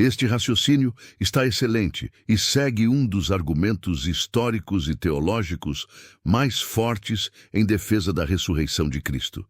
Este raciocínio está excelente e segue um dos argumentos históricos e teológicos mais fortes em defesa da ressurreição de Cristo.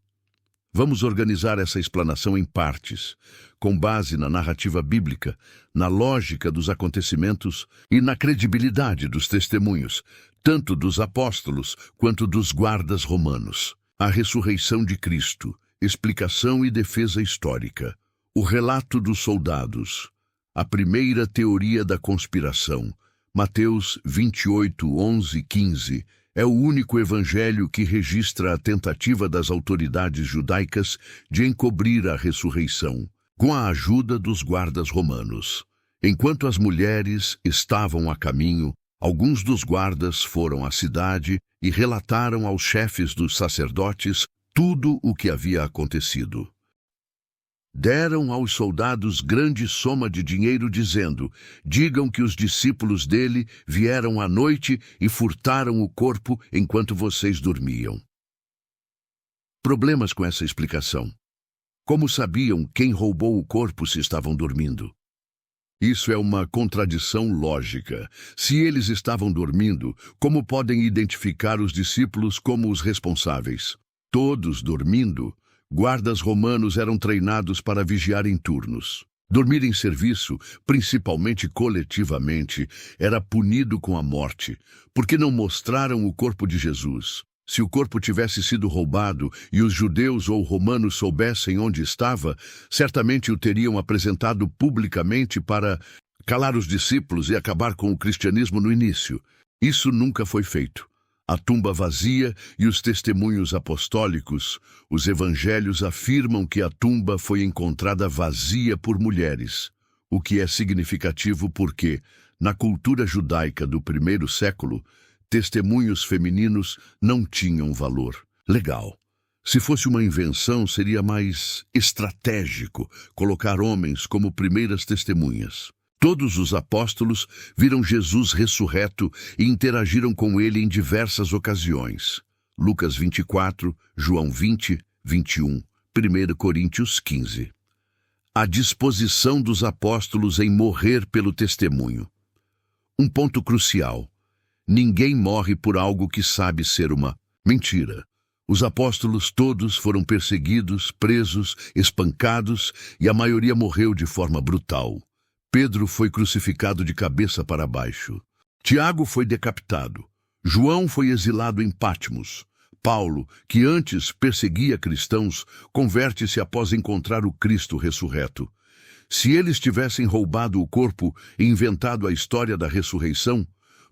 Vamos organizar essa explanação em partes, com base na narrativa bíblica, na lógica dos acontecimentos e na credibilidade dos testemunhos, tanto dos apóstolos quanto dos guardas romanos. A ressurreição de Cristo, explicação e defesa histórica. O relato dos soldados. A primeira teoria da conspiração. Mateus 28, 11 e 15. É o único evangelho que registra a tentativa das autoridades judaicas de encobrir a ressurreição, com a ajuda dos guardas romanos. Enquanto as mulheres estavam a caminho, alguns dos guardas foram à cidade e relataram aos chefes dos sacerdotes tudo o que havia acontecido. Deram aos soldados grande soma de dinheiro, dizendo: digam que os discípulos dele vieram à noite e furtaram o corpo enquanto vocês dormiam. Problemas com essa explicação. Como sabiam quem roubou o corpo se estavam dormindo? Isso é uma contradição lógica. Se eles estavam dormindo, como podem identificar os discípulos como os responsáveis? Todos dormindo, guardas romanos eram treinados para vigiar em turnos. Dormir em serviço, principalmente coletivamente, era punido com a morte, porque não mostraram o corpo de Jesus. Se o corpo tivesse sido roubado e os judeus ou romanos soubessem onde estava, certamente o teriam apresentado publicamente para calar os discípulos e acabar com o cristianismo no início. Isso nunca foi feito. A tumba vazia e os testemunhos apostólicos, os evangelhos afirmam que a tumba foi encontrada vazia por mulheres, o que é significativo porque, na cultura judaica do primeiro século, testemunhos femininos não tinham valor. Legal. Se fosse uma invenção, seria mais estratégico colocar homens como primeiras testemunhas. Todos os apóstolos viram Jesus ressurreto e interagiram com ele em diversas ocasiões. Lucas 24, João 20, 21, 1 Coríntios 15. A disposição dos apóstolos em morrer pelo testemunho. Um ponto crucial. Ninguém morre por algo que sabe ser uma mentira. Os apóstolos todos foram perseguidos, presos, espancados e a maioria morreu de forma brutal. Pedro foi crucificado de cabeça para baixo. Tiago foi decapitado. João foi exilado em Patmos. Paulo, que antes perseguia cristãos, converte-se após encontrar o Cristo ressurreto. Se eles tivessem roubado o corpo e inventado a história da ressurreição,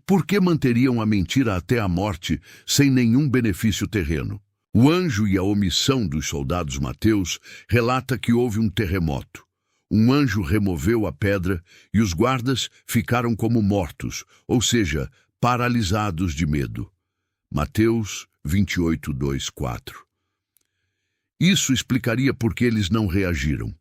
por que manteriam a mentira até a morte sem nenhum benefício terreno? O anjo e a omissão dos soldados Mateus relata que houve um terremoto. Um anjo removeu a pedra e os guardas ficaram como mortos, ou seja, paralisados de medo. Mateus 28, 2, 4. Isso explicaria por que eles não reagiram.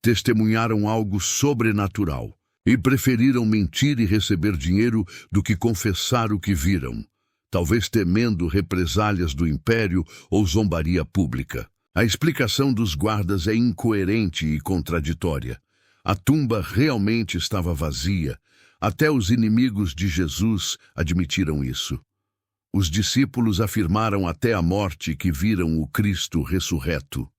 Testemunharam algo sobrenatural e preferiram mentir e receber dinheiro do que confessar o que viram, talvez temendo represálias do império ou zombaria pública. A explicação dos guardas é incoerente e contraditória. A tumba realmente estava vazia. Até os inimigos de Jesus admitiram isso. Os discípulos afirmaram até a morte que viram o Cristo ressurreto.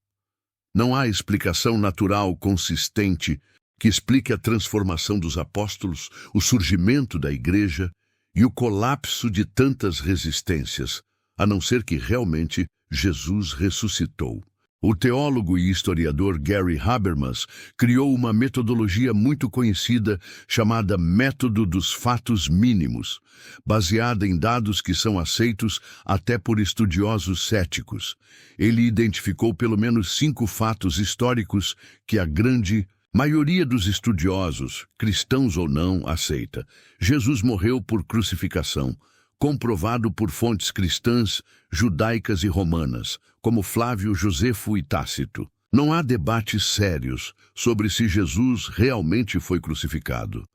Não há explicação natural consistente que explique a transformação dos apóstolos, o surgimento da igreja e o colapso de tantas resistências, a não ser que realmente Jesus ressuscitou. O teólogo e historiador Gary Habermas criou uma metodologia muito conhecida chamada Método dos Fatos Mínimos, baseada em dados que são aceitos até por estudiosos céticos. Ele identificou pelo menos 5 fatos históricos que a grande maioria dos estudiosos, cristãos ou não, aceita. Jesus morreu por crucificação, comprovado por fontes cristãs, judaicas e romanas, como Flávio Josefo e Tácito. Não há debates sérios sobre se Jesus realmente foi crucificado.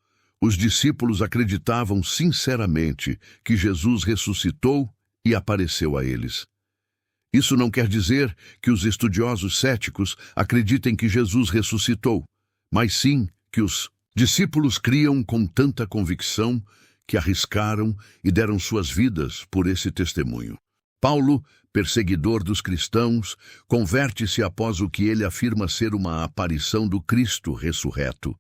Os discípulos acreditavam sinceramente que Jesus ressuscitou e apareceu a eles. Isso não quer dizer que os estudiosos céticos acreditem que Jesus ressuscitou, mas sim que os Discípulos criam com tanta convicção que arriscaram e deram suas vidas por esse testemunho. Paulo, perseguidor dos cristãos, converte-se após o que ele afirma ser uma aparição do Cristo ressurreto.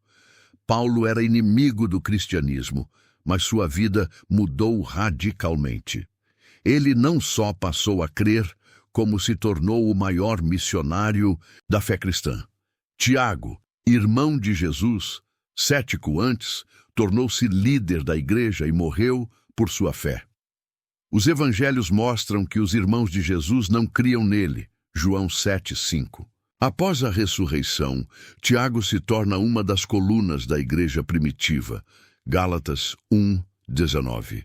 Paulo era inimigo do cristianismo, mas sua vida mudou radicalmente. Ele não só passou a crer, como se tornou o maior missionário da fé cristã. Tiago, irmão de Jesus, cético antes, tornou-se líder da igreja e morreu por sua fé. Os evangelhos mostram que os irmãos de Jesus não criam nele. João 7:5. Após a ressurreição, Tiago se torna uma das colunas da igreja primitiva. Gálatas 1:19.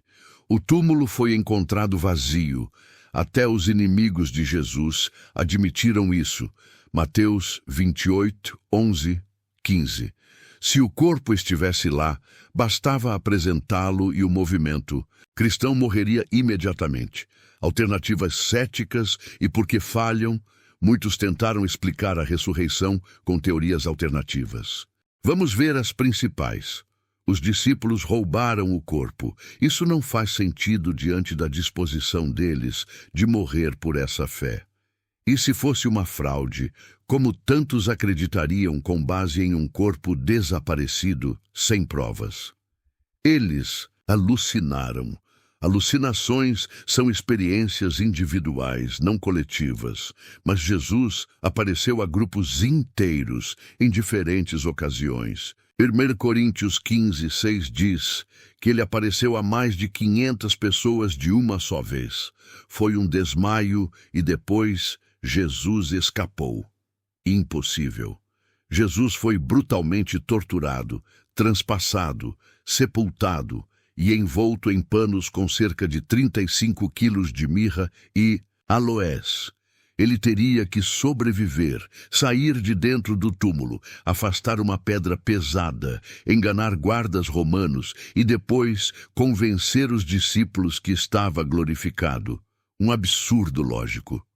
O túmulo foi encontrado vazio. Até os inimigos de Jesus admitiram isso. Mateus 28:11-15. Se o corpo estivesse lá, bastava apresentá-lo e o movimento cristão morreria imediatamente. Alternativas céticas e porque falham, muitos tentaram explicar a ressurreição com teorias alternativas. Vamos ver as principais. Os discípulos roubaram o corpo. Isso não faz sentido diante da disposição deles de morrer por essa fé. E se fosse uma fraude, como tantos acreditariam com base em um corpo desaparecido, sem provas? Eles alucinaram. Alucinações são experiências individuais, não coletivas, mas Jesus apareceu a grupos inteiros em diferentes ocasiões. 1 Coríntios 15:6 diz que ele apareceu a mais de 500 pessoas de uma só vez. Foi um desmaio e depois Jesus escapou. Impossível. Jesus foi brutalmente torturado, transpassado, sepultado e envolto em panos com cerca de 35 quilos de mirra e aloés. Ele teria que sobreviver, sair de dentro do túmulo, afastar uma pedra pesada, enganar guardas romanos e depois convencer os discípulos que estava glorificado. Um absurdo lógico.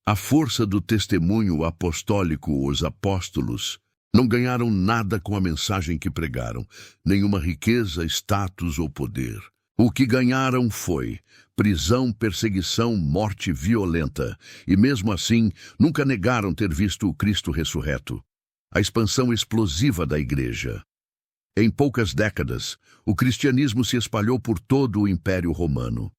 A força do testemunho apostólico, os apóstolos, não ganharam nada com a mensagem que pregaram, nenhuma riqueza, status ou poder. O que ganharam foi prisão, perseguição, morte violenta, e mesmo assim nunca negaram ter visto o Cristo ressurreto. A expansão explosiva da igreja. Em poucas décadas, o cristianismo se espalhou por todo o Império Romano.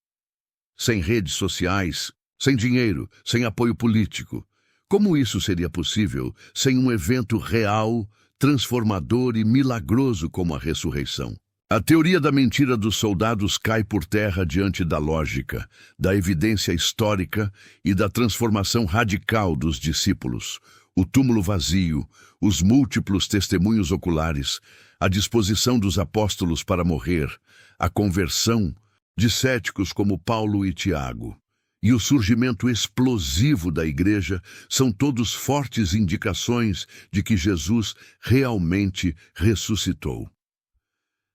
Sem redes sociais, sem dinheiro, sem apoio político. Como isso seria possível sem um evento real, transformador e milagroso como a ressurreição? A teoria da mentira dos soldados cai por terra diante da lógica, da evidência histórica e da transformação radical dos discípulos. O túmulo vazio, os múltiplos testemunhos oculares, a disposição dos apóstolos para morrer, a conversão de céticos como Paulo e Tiago, e o surgimento explosivo da igreja são todos fortes indicações de que Jesus realmente ressuscitou.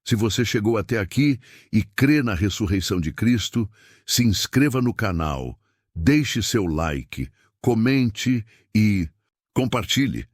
Se você chegou até aqui e crê na ressurreição de Cristo, se inscreva no canal, deixe seu like, comente e compartilhe.